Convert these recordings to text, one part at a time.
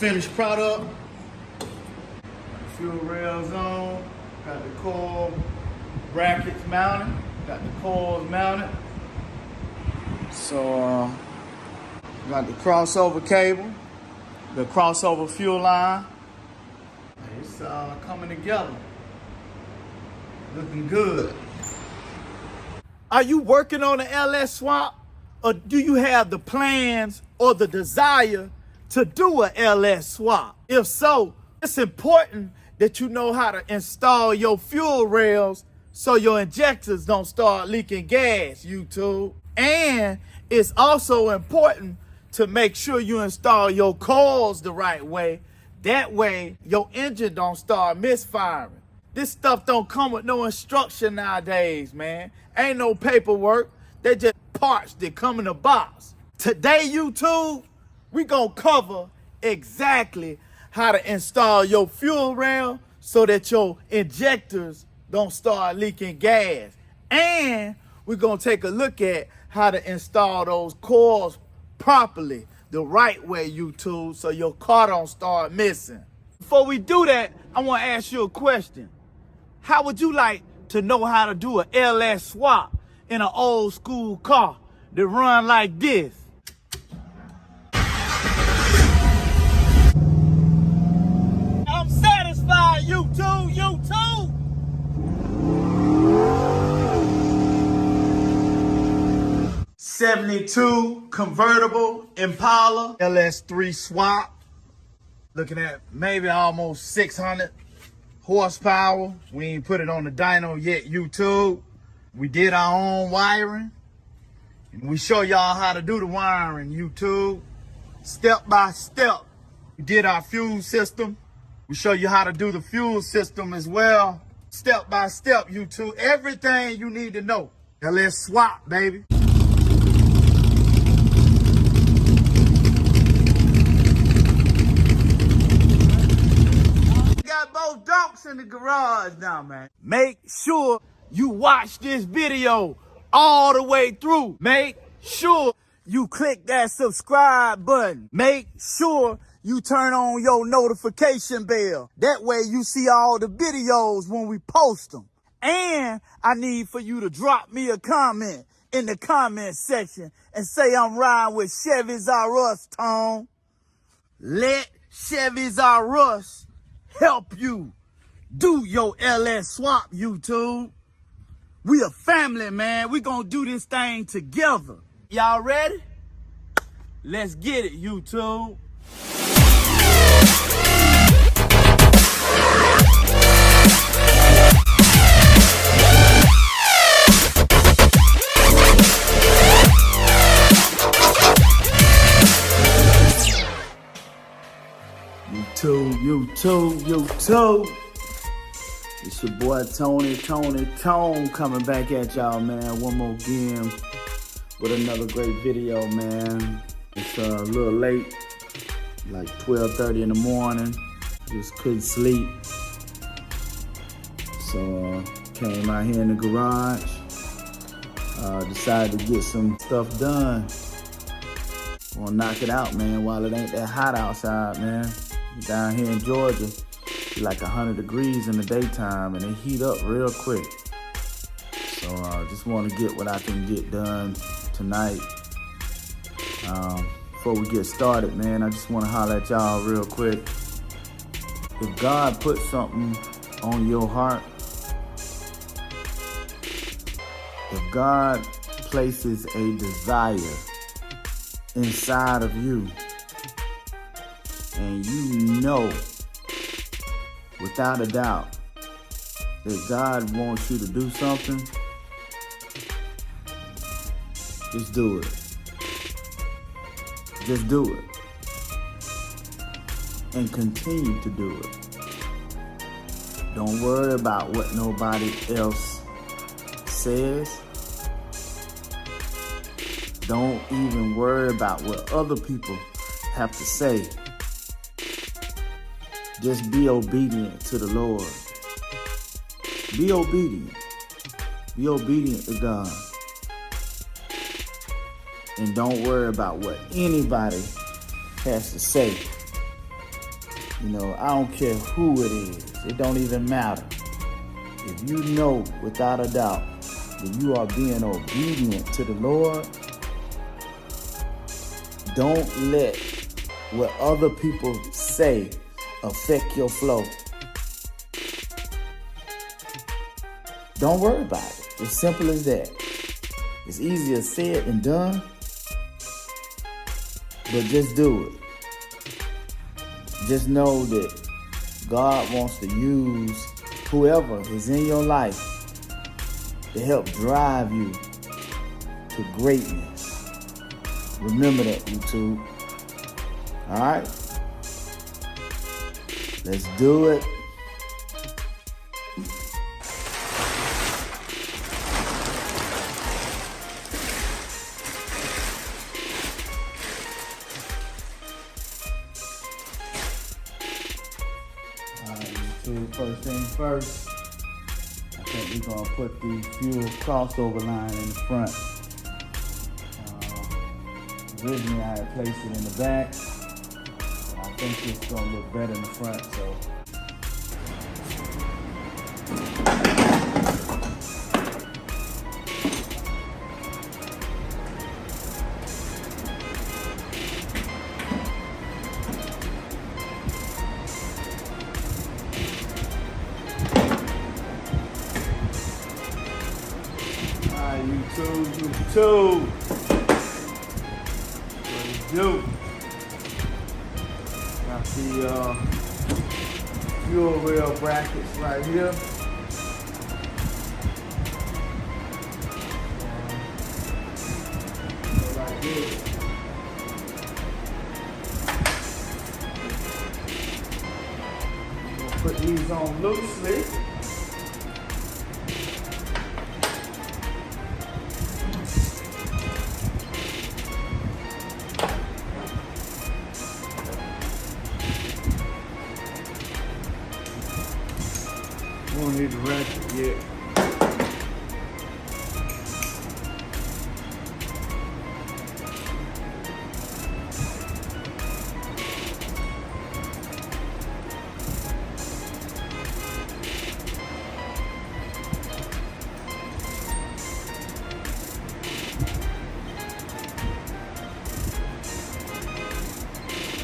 finished product. Fuel rails on. Got the coil brackets mounted. Got the coils mounted. So got the crossover cable, the crossover fuel line. It's coming together. Looking good. Are you working on an LS swap? Or do you have the plans or the desire to do a LS swap? If so, it's important that you know how to install your fuel rails so your injectors don't start leaking gas, YouTube. And it's also important to make sure you install your coils the right way. That way, your engine don't start misfiring. This stuff don't come with no instruction nowadays, man. Ain't no paperwork. They just parts that come in a box. Today, YouTube, we gonna cover exactly how to install your fuel rail so that your injectors don't start leaking gas. And we're gonna take a look at how to install those coils properly, the right way, YouTube, so your car don't start missing. Before we do that, I wanna ask you a question. How would you like to know how to do an LS swap in an old school car that run like this? I'm satisfied, YouTube, YouTube. '72 convertible Impala LS3 swap. Looking at maybe almost 600 horsepower. We ain't put it on the dyno yet, YouTube. We did our own wiring. And we show y'all how to do the wiring, YouTube. Step by step. We did our fuel system. We show you how to do the fuel system as well. Step by step, YouTube. Everything you need to know. Now let's swap, baby. Both donks in the garage now, man. Make sure you watch this video all the way through. Make sure you click that subscribe button. Make sure you turn on your notification bell. That way you see all the videos when we post them. And I need for you to drop me a comment in the comment section and say I'm riding with Chevys R Us, Tone. Let Chevys R Us help you do your LS swap, YouTube. We a family, man. We gonna do this thing together. Y'all ready? Let's get it, YouTube. YouTube. It's your boy Tone coming back at y'all, man. One more again with another great video, man. It's a little late, like 12:30 in the morning. Just couldn't sleep. So came out here in the garage. Decided to get some stuff done. Wanna knock it out, man, while it ain't that hot outside, man. Down here in Georgia, it's like 100 degrees in the daytime and it heat up real quick. So just want to get what I can get done tonight. Before we get started, man, I just want to holler at y'all real quick. If God puts something on your heart, if God places a desire inside of you, and you know, without a doubt, that God wants you to do something, just do it. Just do it. And continue to do it. Don't worry about what nobody else says. Don't even worry about what other people have to say. Just be obedient to the Lord. Be obedient. Be obedient to God. And don't worry about what anybody has to say. You know, I don't care who it is. It don't even matter. If you know without a doubt that you are being obedient to the Lord, don't let what other people say affect your flow. Don't worry about it. It's simple as that. It's easier said than done, but just do it. Just know that God wants to use whoever is in your life to help drive you to greatness. Remember that, YouTube. All right? Let's do it. First thing first, I think we're gonna put the fuel crossover line in the front. Originally I had placed it in the back, but I think it's gonna look better in the front, so. YouTube. What do you do? Got the fuel rail brackets right here. Like this. We'll put these on loosely. We don't need the ratchet yet.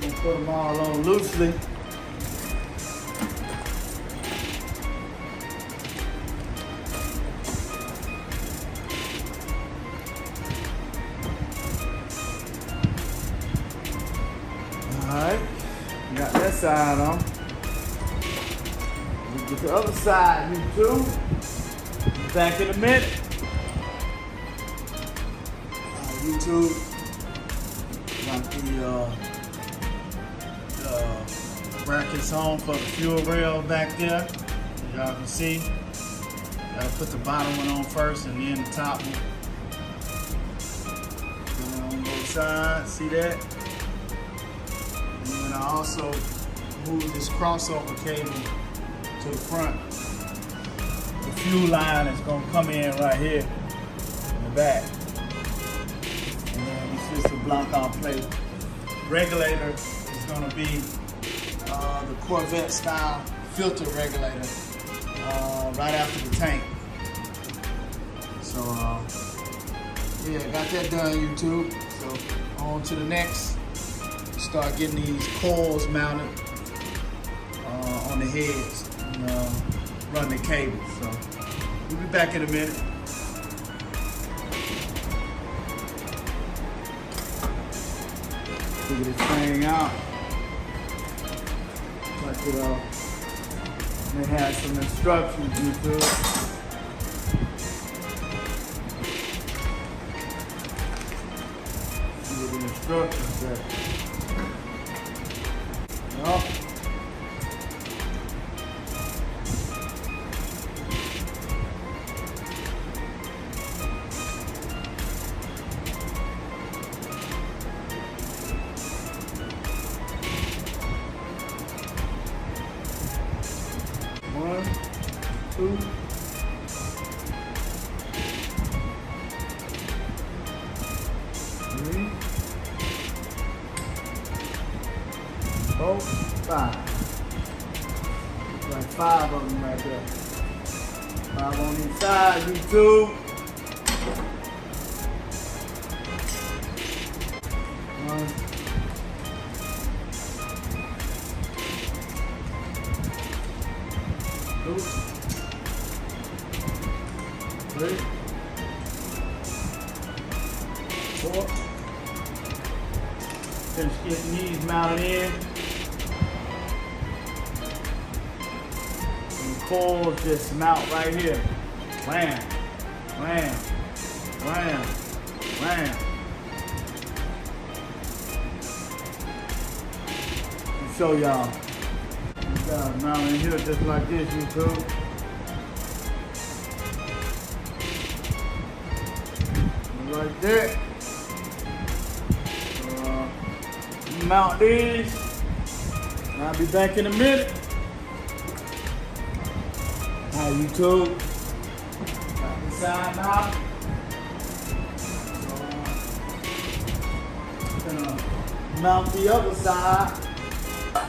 We'll put them all on loosely. Alright, got that side on. We'll get the other side, YouTube. Back in a minute. YouTube. Got the brackets on for the fuel rail back there. As y'all can see. Gotta put the bottom one on first and then the top one. On both sides, see that? And I also moved this crossover cable to the front. The fuel line is going to come in right here in the back. And then this is the block-off plate. Regulator is going to be the Corvette style filter regulator right after the tank. So yeah, got that done, YouTube. So on to the next. Start getting these coils mounted on the heads and run the cables. So we'll be back in a minute. Figure this thing out. Like they had some instructions, YouTube. See what the instructions say. Oh. One, two. 4, 5. Like 5 of them right there. 5 on each side, YouTube. 1, 2, 3, 4. Finish getting these mounted in. And the coils just mount right here. Wham, wham, wham, wham. Let me show y'all. You got mount in here just like this, YouTube. Like that. Mount these. I'll be back in a minute. Alright, YouTube. Got the side mount. Gonna mount the other side. I'm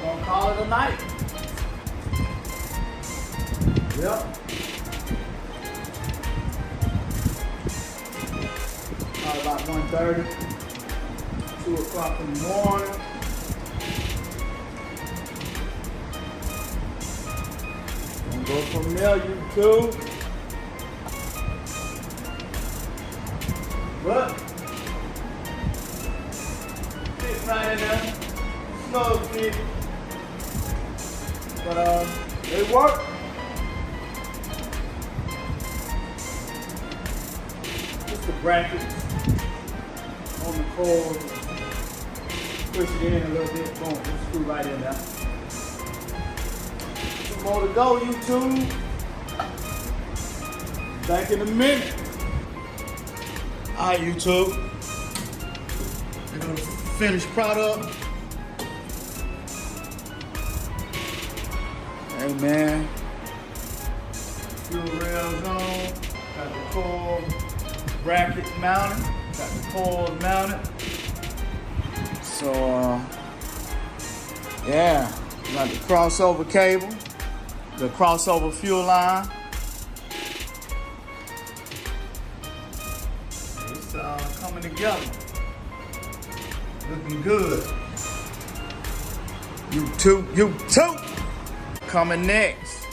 gonna call it a night. Yep. Probably about 1:30. 2 o'clock in the morning. Gonna go from there, YouTube. But fit right in there. Slow fit. But they work. Just the brackets on the coils. Push it in a little bit, boom, just screw right in there. Some more to go, YouTube. Back in a minute. Alright, YouTube. We're gonna finish product. Hey man. Fuel rails on. Got the coil brackets mounted. Got the coils mounted. So, yeah, got the crossover cable, the crossover fuel line. It's coming together. Looking good. YouTube. Coming next.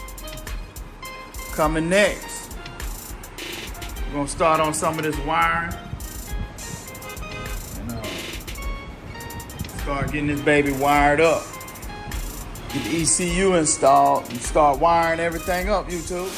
We're gonna start on some of this wiring. Start getting this baby wired up. Get the ECU installed and start wiring everything up, YouTube.